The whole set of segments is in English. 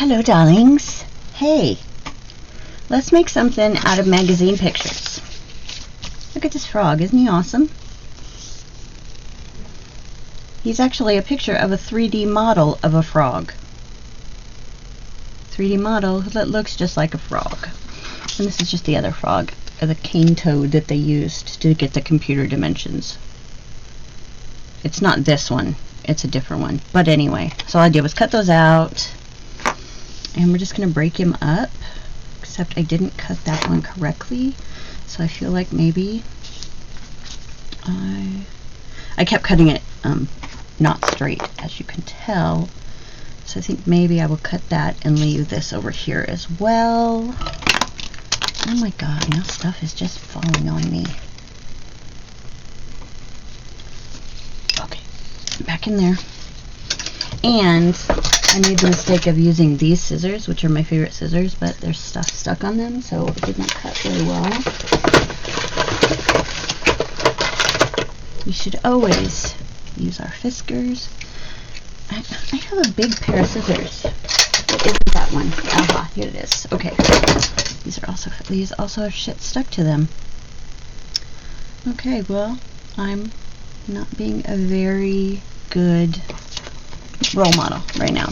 Hello, darlings. Hey, let's make something out of magazine pictures. Look at this frog. Isn't he awesome? He's actually a picture of a 3D model of a frog. 3D model that looks just like a frog. And this is just the other frog, or the cane toad that they used to get the computer dimensions. It's not this one. It's a different one. But anyway, so all I did was cut those out. And we're just going to break him up. Except I didn't cut that one correctly. So I feel like maybe I kept cutting it not straight, as you can tell. So I think maybe I will cut that and leave this over here as well. Oh my god, now stuff is just falling on me. Okay, back in there. And I made the mistake of using these scissors, which are my favorite scissors, but there's stuff stuck on them, so it did not cut very well. We should always use our fiskars. I have a big pair of scissors. It isn't that one. Aha, here it is. Okay. These also have shit stuck to them. Okay, well, I'm not being a very good role model right now.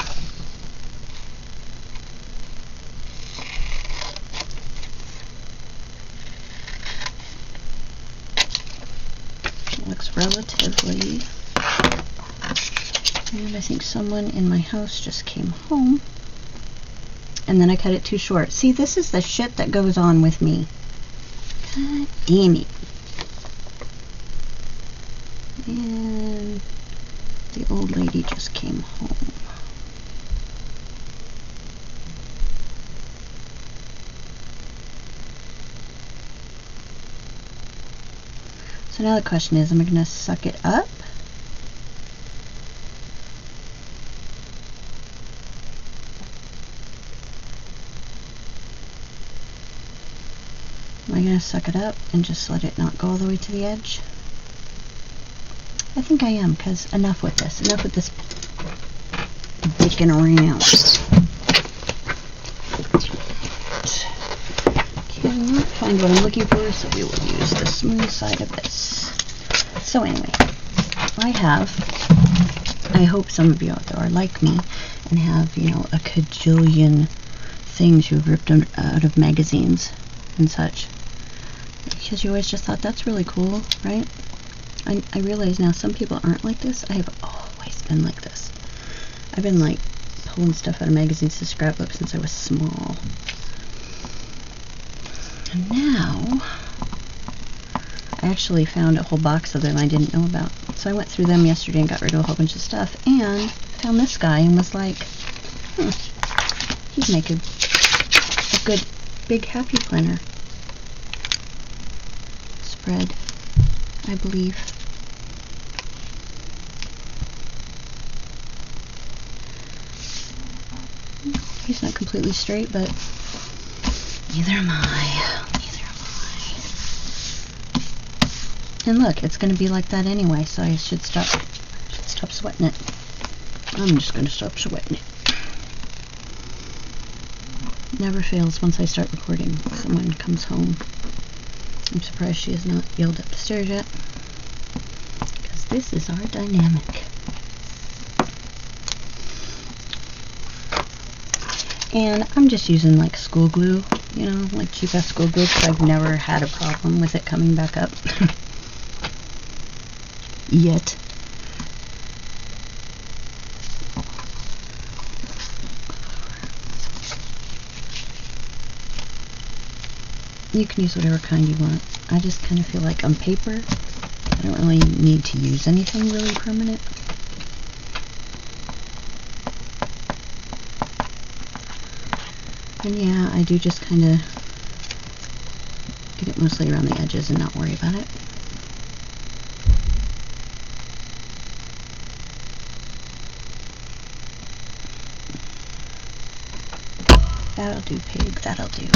It looks relatively. And I think someone in my house just came home. And then I cut it too short. See, this is the shit that goes on with me. God damn it. And the old lady just came home. So now the question is, am I going to suck it up? Am I going to suck it up and just let it not go all the way to the edge? I think I am, because enough with this. Enough with this dicking around. Cannot find what I'm looking for, so we will use the smooth side of this. So anyway, I hope some of you out there are like me and have, you know, a cajillion things you've ripped out of magazines and such. Because you always just thought that's really cool, right? I realize now some people aren't like this. I have always been like this. I've been like pulling stuff out of magazines to scrapbook since I was small. And now I actually found a whole box of them I didn't know about. So I went through them yesterday and got rid of a whole bunch of stuff and found this guy and was like, he'd make a good big happy planner spread, I believe. He's not completely straight, but neither am I. Neither am I. And look, it's going to be like that anyway, so I should stop sweating it. I'm just going to stop sweating it. Never fails once I start recording. Someone comes home. I'm surprised she has not yelled up the stairs yet, because this is our dynamic. And I'm just using like school glue, you know, like cheap ass school glue, because I've never had a problem with it coming back up. Yet. You can use whatever kind you want. I just kind of feel like on paper, I don't really need to use anything really permanent. And yeah, I do just kind of get it mostly around the edges and not worry about it. That'll do, pig, that'll do.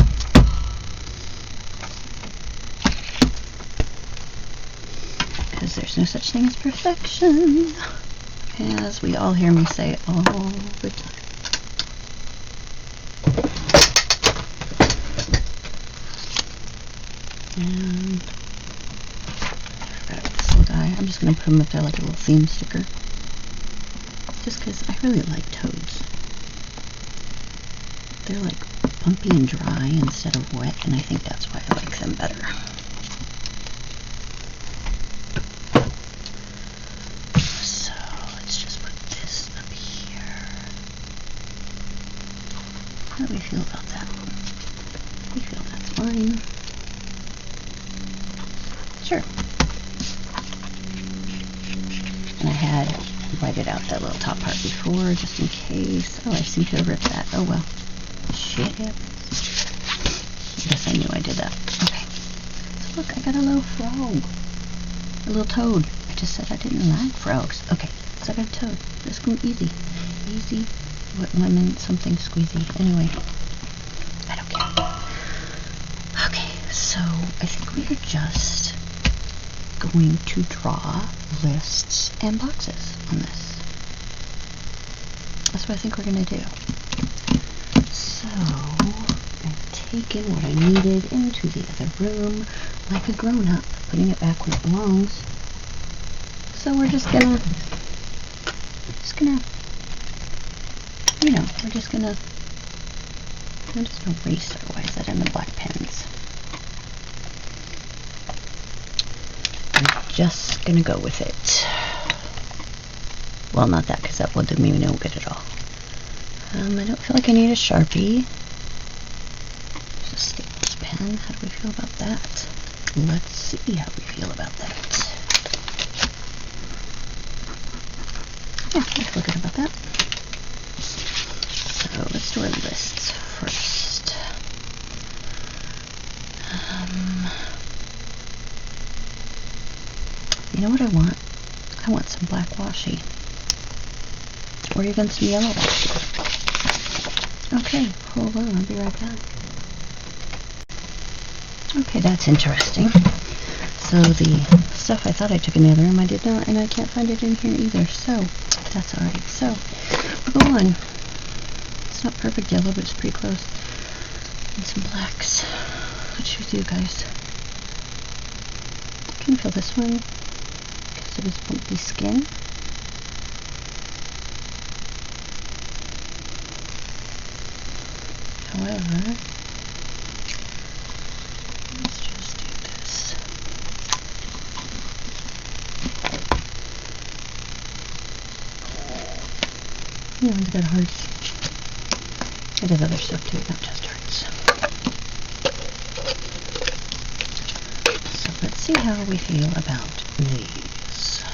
Because there's no such thing as perfection, as we all hear me say all the time. And I forgot about this little guy. I'm just going to put him up there like a little theme sticker. Just because I really like toads. They're like bumpy and dry instead of wet, and I think that's why I like them better. So let's just put this up here. How do we feel about that? We feel that's fine. Sure. And I had whited out that little top part before, just in case. Oh, I seem to have ripped that. Oh well. Shit happens. I guess I knew I did that. Okay. So look, I got a little frog. A little toad. I just said I didn't like frogs. Okay, so I got a toad. Let's go easy. Easy. What lemon something squeezy. Anyway. I don't care. Okay, so I think we are just going to draw lists and boxes on this. That's what I think we're going to do. So, I've taken what I needed into the other room like a grown-up, putting it back where it belongs. So we're just gonna, you know, we're just gonna erase our, why is that in the black pens? I'm just gonna go with it. Well, not that, because that will do me no good at all. I don't feel like I need a Sharpie. Just a staples pen. How do we feel about that? Let's see how we feel about that. Yeah, I feel good about that. So let's do our lists first. You know what I want? I want some black washi. Or even some yellow washi. Okay, hold on, I'll be right back. Okay, that's interesting. So the stuff I thought I took in the other room, I did not, and I can't find it in here either, so that's alright. So, we'll go on. It's not perfect yellow, but it's pretty close. And some blacks. What should we do, guys? I can feel this one, because of his bumpy skin. However, let's just do this. You know, it's got hearts. It has other stuff too, not just hearts. So let's see how we feel about these.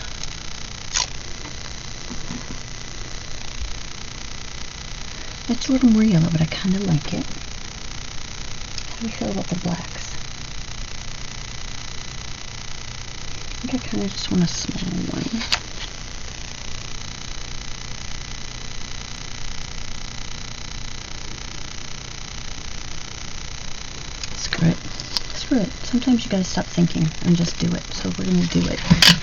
It's a little more yellow, but I kind of like it. How do we feel about the blacks? I think I kind of just want a small one. Screw it. Screw it. Sometimes you gotta stop thinking and just do it. So we're gonna do it.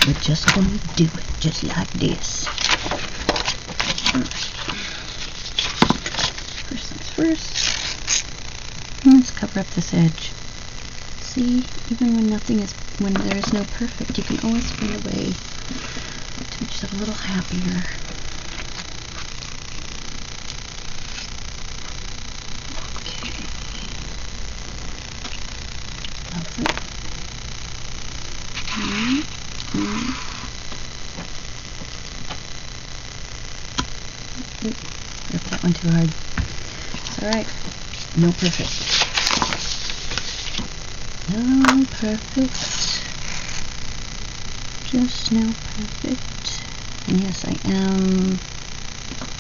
We're just gonna do it. Just like this. First, let's cover up this edge. See, even when there is no perfect, you can always find a way to make yourself a little happier. Okay. Lovely. Ripped that one too hard. Alright, no perfect. No perfect. Just no perfect. And yes, I am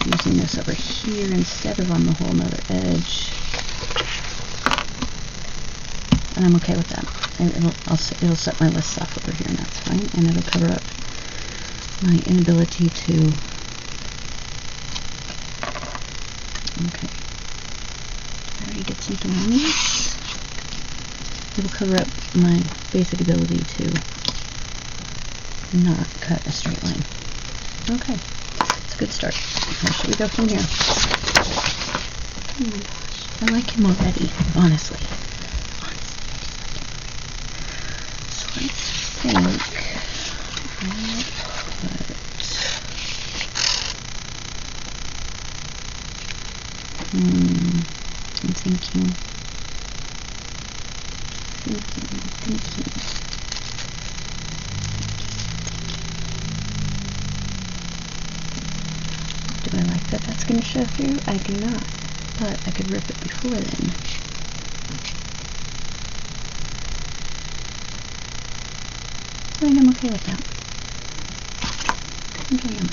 using this over here instead of on the whole nother edge. And I'm okay with that. And it'll set my lists off over here, and that's fine. And it'll cover up my inability to. Okay. I already did something on this. It'll cover up my basic ability to not cut a straight line. Okay. It's a good start. Where should we go from here? Oh my gosh. I like him already, honestly. I'm thinking. Do I like that that's going to show through? I do not, but I could rip it before then. And I'm okay with that. I think I am.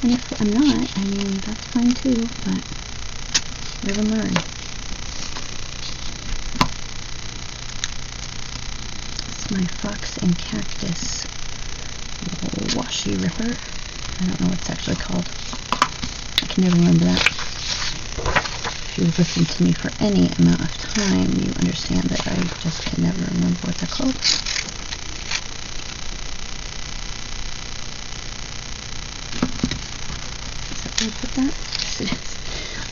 And if I'm not, I mean, that's fine too, but live and learn. It's my Fox and Cactus washi ripper. I don't know what it's actually called. I can never remember that. If you've listened to me for any amount of time, you understand that I just can never remember what they're called. Is that where I put that? Yes, it is.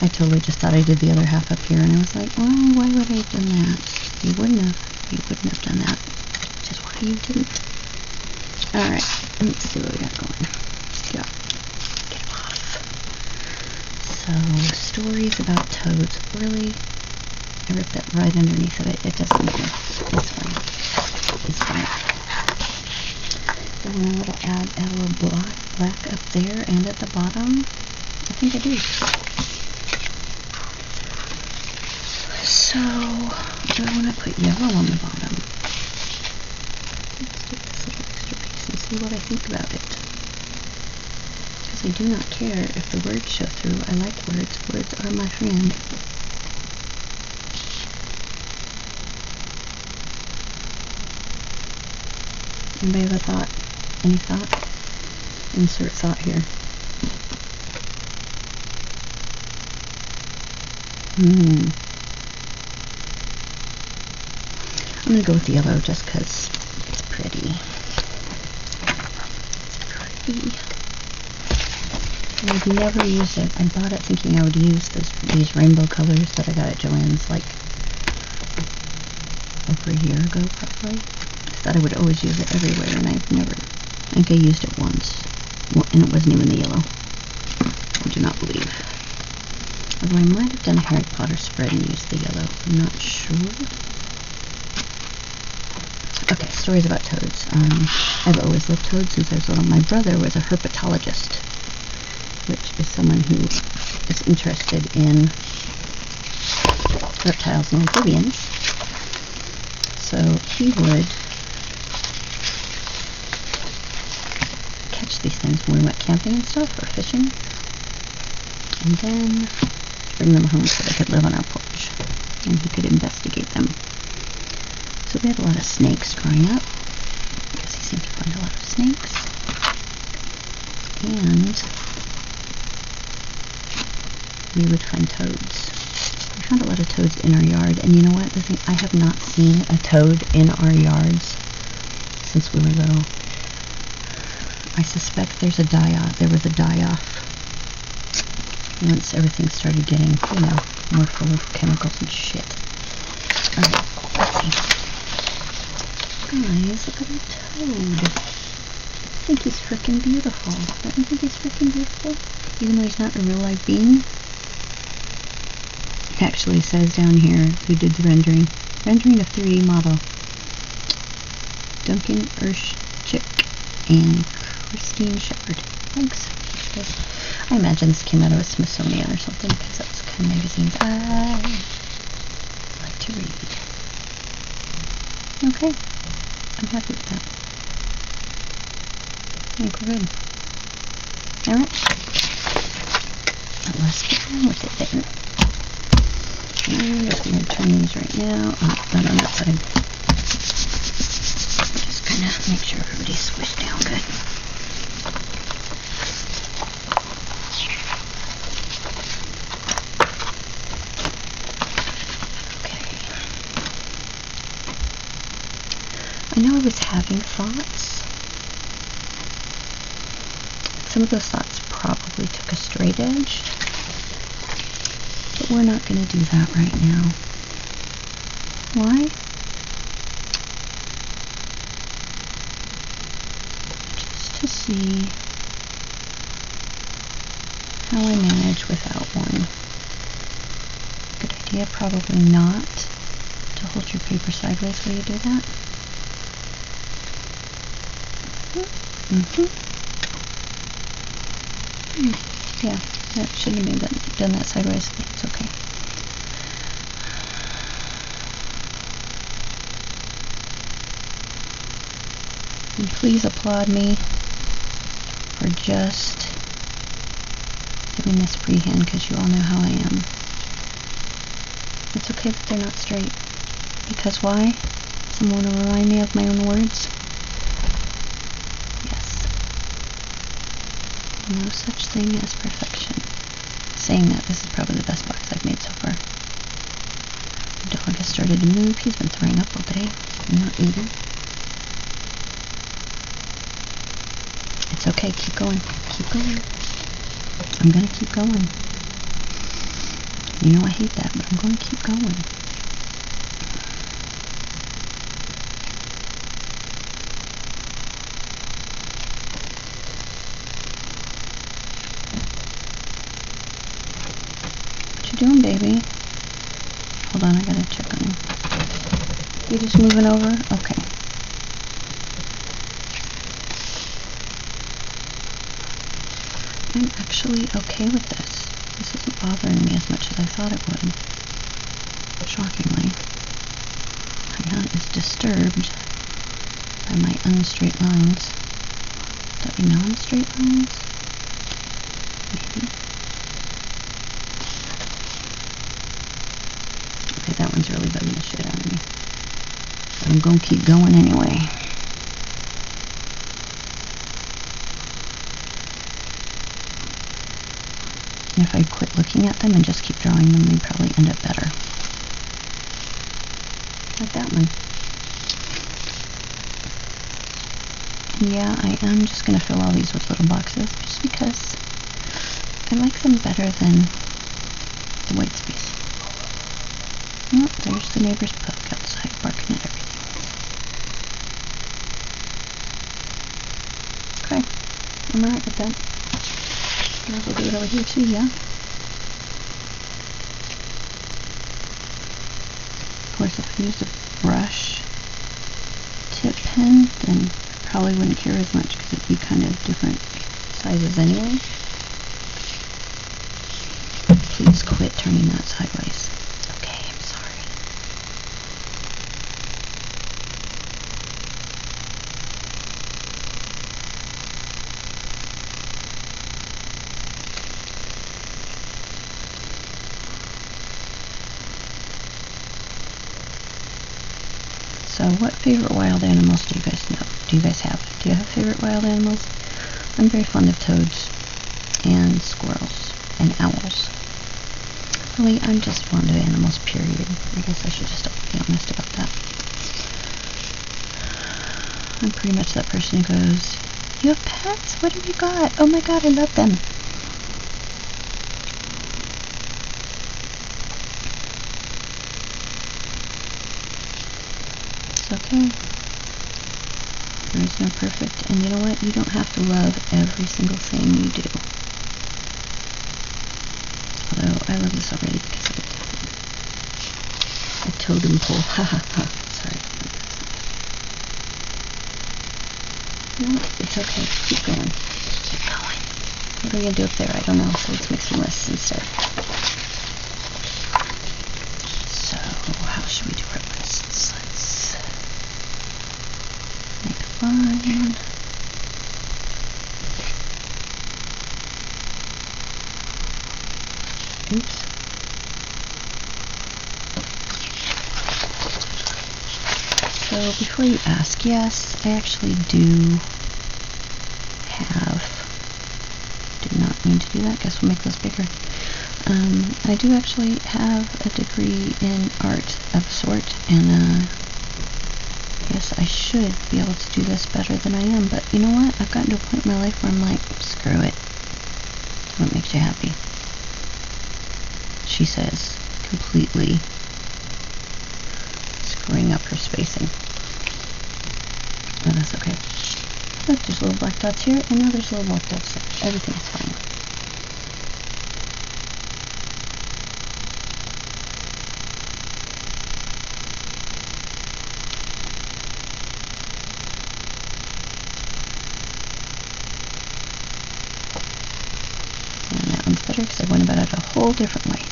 I totally just thought I did the other half up here, and I was like, oh, why would I have done that? You wouldn't have done that. Which is why you didn't. Alright, let's see what we got going. Get it off. So, stories about toads. Really? I ripped that right underneath of it. It doesn't matter. It's fine. It's fine. And then a little add a little black up there and at the bottom. I think I do. So, do I want to put yellow on the bottom? Let's take this little extra piece and see what I think about it. Because I do not care if the words show through. I like words. Words are my friend. Anybody have a thought? Any thought? Insert thought here. I'm going to go with the yellow just because it's pretty. It's pretty. And I've never used it. I bought it thinking I would use these rainbow colors that I got at Joann's like over a year ago probably. I thought I would always use it everywhere, and I've never. I think I used it once, and it wasn't even the yellow. I do not believe. Although I might have done a Harry Potter spread and used the yellow. I'm not sure. Okay, stories about toads. I've always loved toads since I was little. My brother was a herpetologist, which is someone who is interested in reptiles and amphibians. So he would catch these things when we went camping and stuff, or fishing, and then bring them home so they could live on our porch, and he could investigate them. So we had a lot of snakes growing up, because he seemed to find a lot of snakes, and we would find toads. We found a lot of toads in our yard, and you know what? The thing, I have not seen a toad in our yards since we were little. I suspect there was a die-off once everything started getting, more full of chemicals and shit. Alright, let's see. Guys, look at our toad. I think he's frickin' beautiful. Don't you think he's frickin' beautiful? Even though he's not a real life being. It actually says down here who did the rendering. Rendering of 3D model. Duncan Urshchik and Christine Shepard. Thanks. I imagine this came out of a Smithsonian or something, because that's the kind of magazines I like to read. Okay. I'm happy with that. I think we're good. Alright. Where's it there? I'm just going to turn these right now. Oh, not on that side. Just kind of make sure everybody's squished down good. I know I was having thoughts. Some of those thoughts probably took a straight edge, but we're not going to do that right now. Why? to see how I manage without one. Good idea, probably not, to hold your paper sideways while you do that. Yeah, that shouldn't have been done that sideways. It's okay. And please applaud me for just doing this freehand, because you all know how I am. It's okay that they're not straight. Because why? Someone will remind me of my own words? Yes. No such thing as perfection. Saying that, this is probably the best box I've made so far. The dog has started to move. He's been throwing up all day. I'm not eating. It's okay, keep going. Keep going. I'm gonna keep going. You know I hate that, but I'm going to keep going. What you doing, baby? Hold on, I gotta check on you. You just moving over? Okay. I'm actually okay with this. This isn't bothering me as much as I thought it would. Shockingly. I'm not as disturbed by my unstraight lines. Would that be non-straight lines? Maybe. Okay, that one's really bugging the shit out of me. But I'm gonna keep going anyway. And if I quit looking at them and just keep drawing them, they'd probably end up better. Like that one. And yeah, I am just going to fill all these with little boxes, just because I like them better than the white space. Oh, there's the neighbor's pug outside barking at everything. Okay, I'm alright with that. Might as well do it over here too, yeah? Of course, if I used a brush tip pen, then I probably wouldn't care as much, because it'd be kind of different sizes anyway. Please quit turning that sideways. Okay, I'm sorry. So what favorite wild animals do you guys know? Do you guys have? Do you have favorite wild animals? I'm very fond of toads and squirrels and owls. Really, I'm just fond of animals, period. I guess I should just be honest about that. I'm pretty much that person who goes, "You have pets? What have you got? Oh my god, I love them." It's okay. There is no perfect, and you know what? You don't have to love every single thing you do. Although, I love this already because of a totem pole. Ha ha ha. Sorry. No, it's okay. Keep going. Keep going. What are we going to do up there? I don't know. So let's make some lists instead. So, how should we do our lists? Let's make a line. Oops. So before you ask, yes, I actually do not mean to do that. Guess we'll make those bigger. I do actually have a degree in art of a sort, and yes, I should be able to do this better than I am, but you know what? I've gotten to a point in my life where I'm like, screw it. What makes you happy? She says, completely screwing up her spacing. Oh, that's okay. Look, there's little black dots here, and now there's little black dots there. Everything's fine. And that one's better because I went about it a whole different way.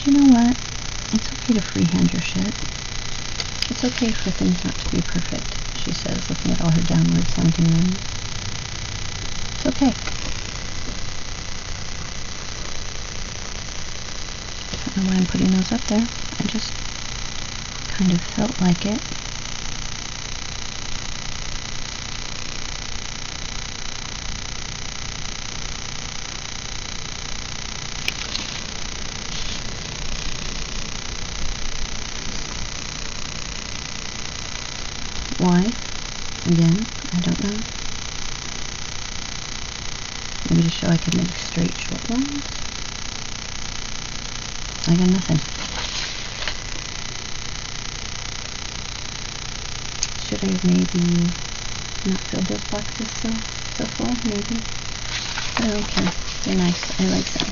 You know what? It's okay to freehand your shit. It's okay for things not to be perfect, she says, looking at all her downward slanting lines. It's okay. I don't know why I'm putting those up there. I just kind of felt like it. Why? Again, I don't know. Maybe to show I can make straight short lines. I got nothing. Should I maybe not fill those boxes so full? Maybe. I don't care. They're nice. I like them.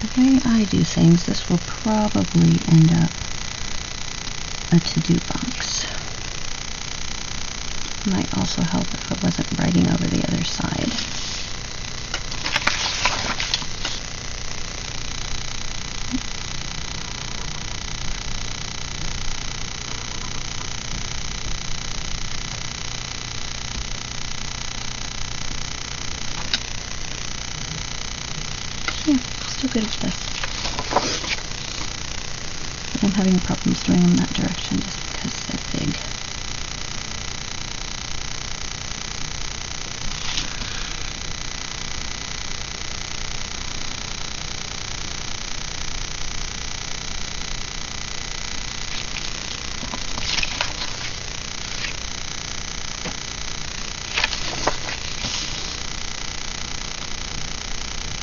The way I do things, this will probably end up a to-do box. Might also help if it wasn't writing over the other side. Yeah, still good at this. But I'm having problems doing them that direction just because they're big.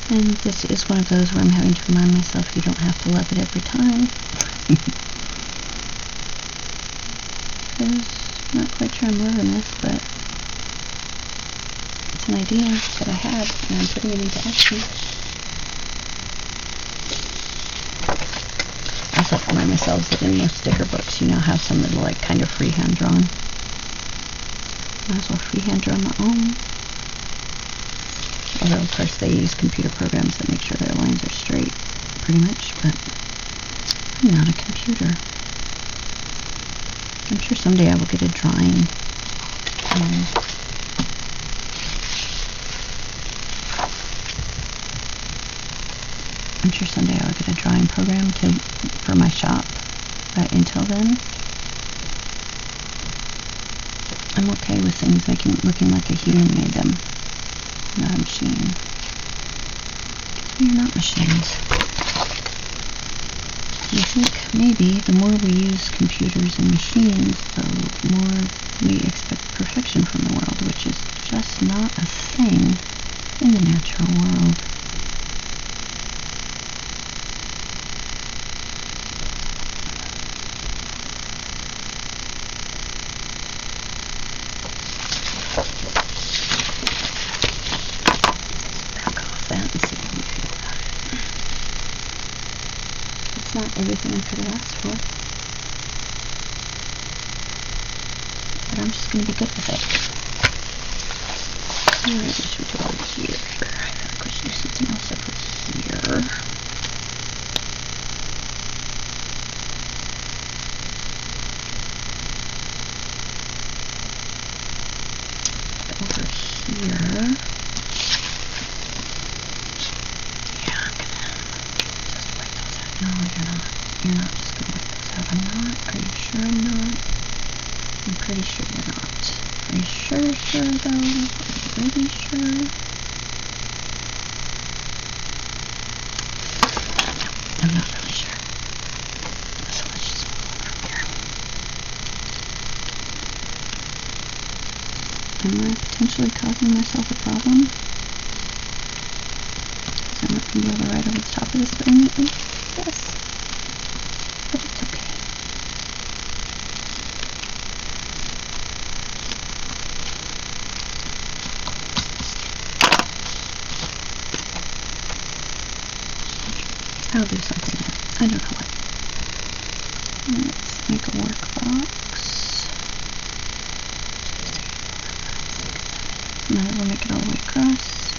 And this is one of those where I'm having to remind myself you don't have to love it every time. Because I'm not quite sure I'm loving this, but it's an idea that I had and I'm putting it into action. I also have to remind myself that in most sticker books you now have some that are like kind of freehand drawn. Might as well freehand draw my own. Although, of course, they use computer programs that make sure their lines are straight, pretty much, but I'm not a computer. I'm sure someday I will get a drawing. I'm sure someday I will get a drawing program for my shop, but until then, I'm okay with things looking like a human made them. Not a machine. We're not machines. I think maybe the more we use computers and machines, the more we expect perfection from the world, which is just not a thing in the natural world. Not everything I could have asked for, but I'm just going to be good with it. Alright, what should we do over here? I feel like we should do something else over here. Over here. Yeah, I'm gonna just write those out. No, you're not. You're not just gonna write those out. I'm not. Are you sure I'm not? I'm pretty sure you're not. Are you sure though? Are you really sure? No, I'm not really sure. So let's just move on from here. Am I potentially causing myself a problem? I'm not going to be able to write over the top of this very neatly. Yes. But it's okay. I'll do something else. I don't know what. Let's make a workbox. Might as well make it all the way across.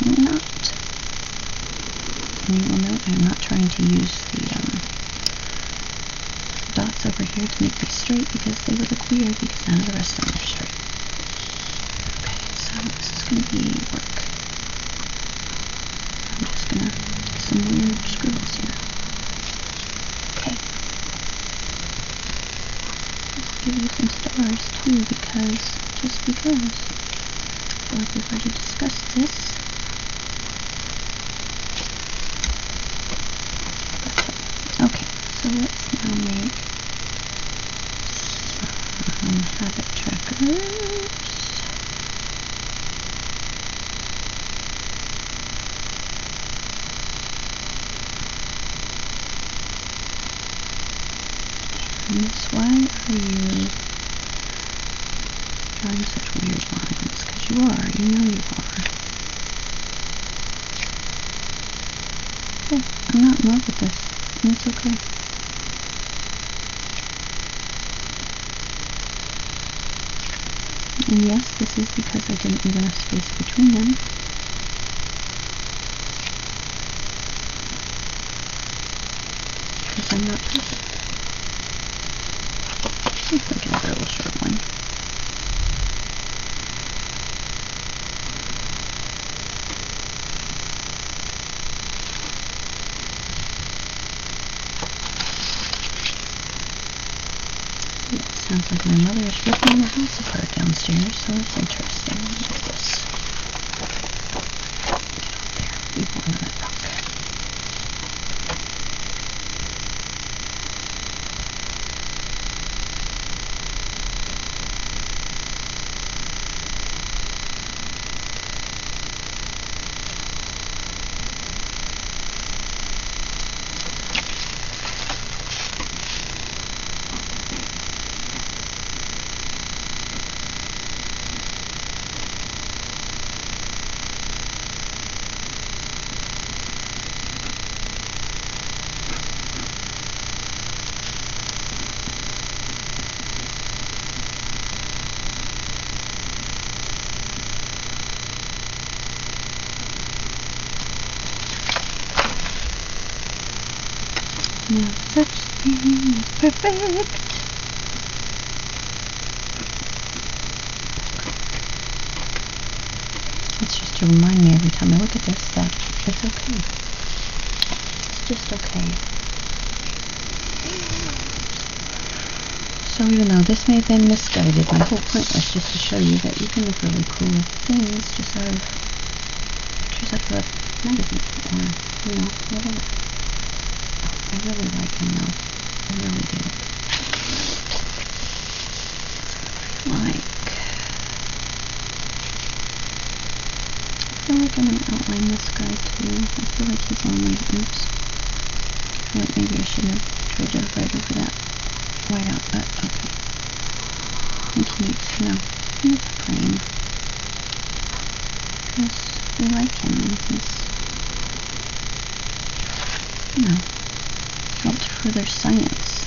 Knot. And you will note I'm not trying to use the dots over here to make these straight because they would look weird because none of the rest of them are straight. Okay, so this is going to be work. I'm just going to do some weird scribbles here. Okay. I'll give you some stars too just because. I feel like we've already discussed this. Okay, so let's now make some habit trackers. Miss, why are you drawing such weird lines? Because you are, you know you are. Okay, I'm not in love with this, and it's okay. And yes, this is because I didn't leave enough space between them. Because I'm not perfect. Let's make another little short one. It sounds like my mother is ripping the house apart downstairs, so it's interesting. What is this? Get up there. We want that rock. No such thing as perfect. It's just to remind me every time I look at this that it's okay. It's just okay. So even though this may have been misguided, my whole point was just to show you that you can make really cool things just out of pictures out of a magazine or, whatever. I really like him though. I really do. Like, I feel like I'm going to outline this guy too. I feel like he's lonely. Oops. I feel like maybe I shouldn't have tried to write over that white out, but okay. I think he needs a frame. Because we like him and he's, helped further science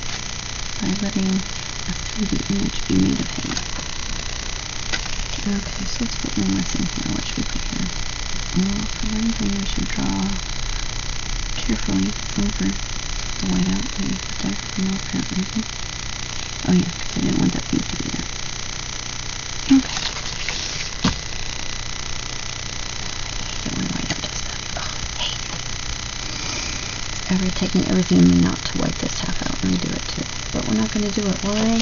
by letting a 3D image be made of him. Okay, so let's put one more thing here. What should we put here? Well, for one thing, we should draw carefully over the whiteout that you put there for no apparent reason. Oh yeah, because I didn't want that pink to be there. Okay. I hate it when whiteout does that. Oh, I hate it. Ever taking everything in me not to wipe this half out and redo it too. But we're not going to do it. Why?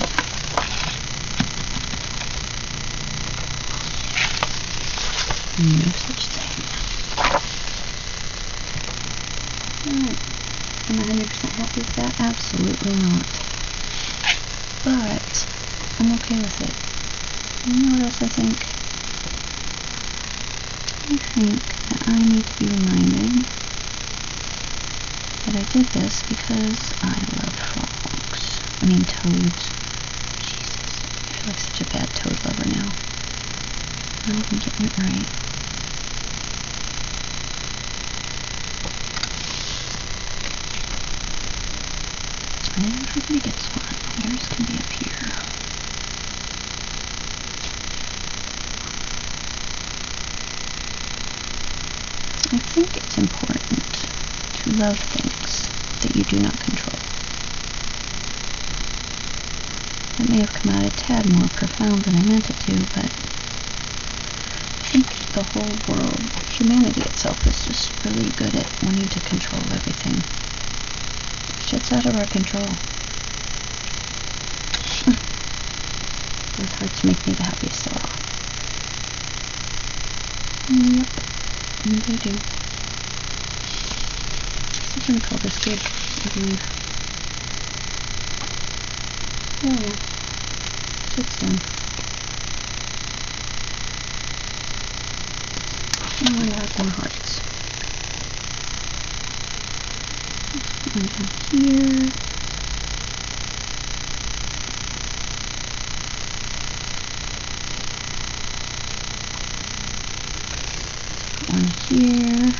No such thing. Alright. Am I 100% happy with that? Absolutely not. But I'm okay with it. You know what else I think? I think that I need to be reminded that I did this because I love frogs. I mean toads. Jesus, I feel like such a bad toad lover now. Not even getting it right. Everybody gets one. Yours can be up here. I think it's important to love things that you do not control. That may have come out a tad more profound than I meant it to, but I think the whole world, humanity itself, is just really good at wanting to control everything. Shit's out of our control. Those hearts make me the happiest of all. Yep, and they do. I'm gonna call this good, I believe. Oh yeah, shit's done. And we're gonna have some hearts. One down here. One here,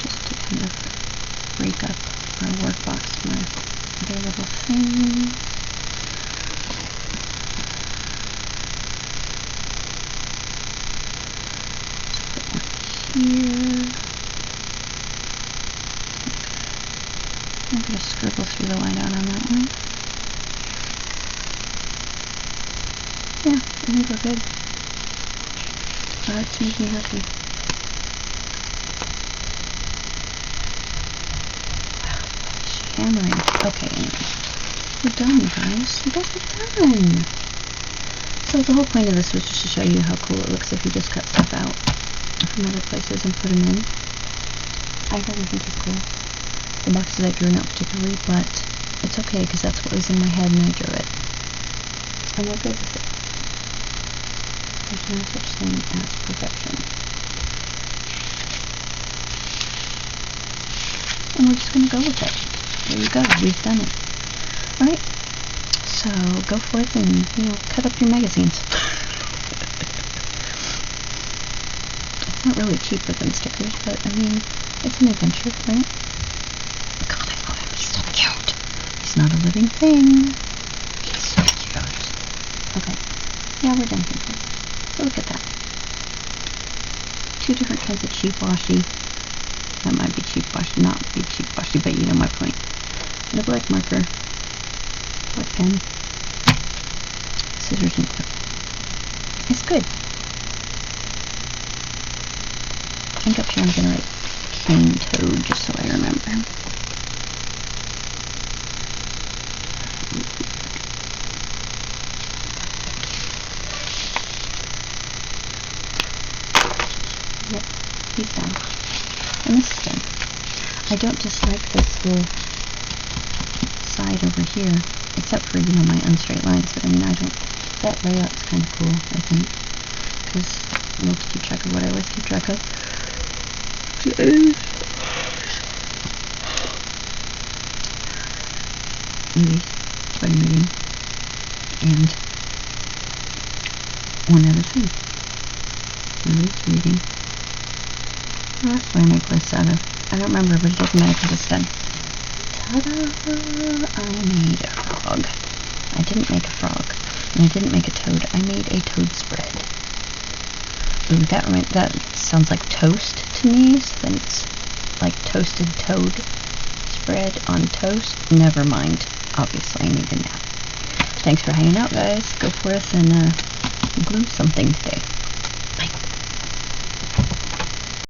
just to kind of break up our workbox from our other little thing. Put one here. I'm going to scribble through the whiteout on that one. Yeah, I think we're good. Hearts make me happy. Hammering. Okay, anyway. We're done, you guys. You guys are done. So the whole point of this was just to show you how cool it looks if you just cut stuff out from other places and put them in. I really think it's cool. The boxes I drew not particularly, but it's okay because that's what was in my head and I drew it. And we're good with it. There's no such thing as perfection. And we're just going to go with it. There you go, we've done it. Alright, so go forth and, cut up your magazines. It's not really cheap with them stickers, but I mean, it's an adventure, right? God, I love him, he's so cute. He's not a living thing. He's so cute. Okay, yeah, we're done here. So look at that. 2 different kinds of cheap washi. That might be cheap washi, not be cheap washi, but you know my point. And a black marker, black pen, scissors and clip. It's good. I think up here I'm going to write cane toad just so I remember. Yep, he's done. And this is done. I don't dislike this whole side over here, except for, my unstraight lines, but I mean, that layout's kind of cool, I think, because I love to keep track of what I always keep track of. Movies, what I'm reading, and one other thing. Movies, reading. Well, that's what I make lists out of. I don't remember, but it doesn't matter because it's done. Ta-da! I made a frog. I didn't make a frog. And I didn't make a toad. I made a toad spread. Ooh, that sounds like toast to me. So then it's like toasted toad spread on toast. Never mind. Obviously, I need a nap. Thanks for hanging out, guys. Go forth and glue something today.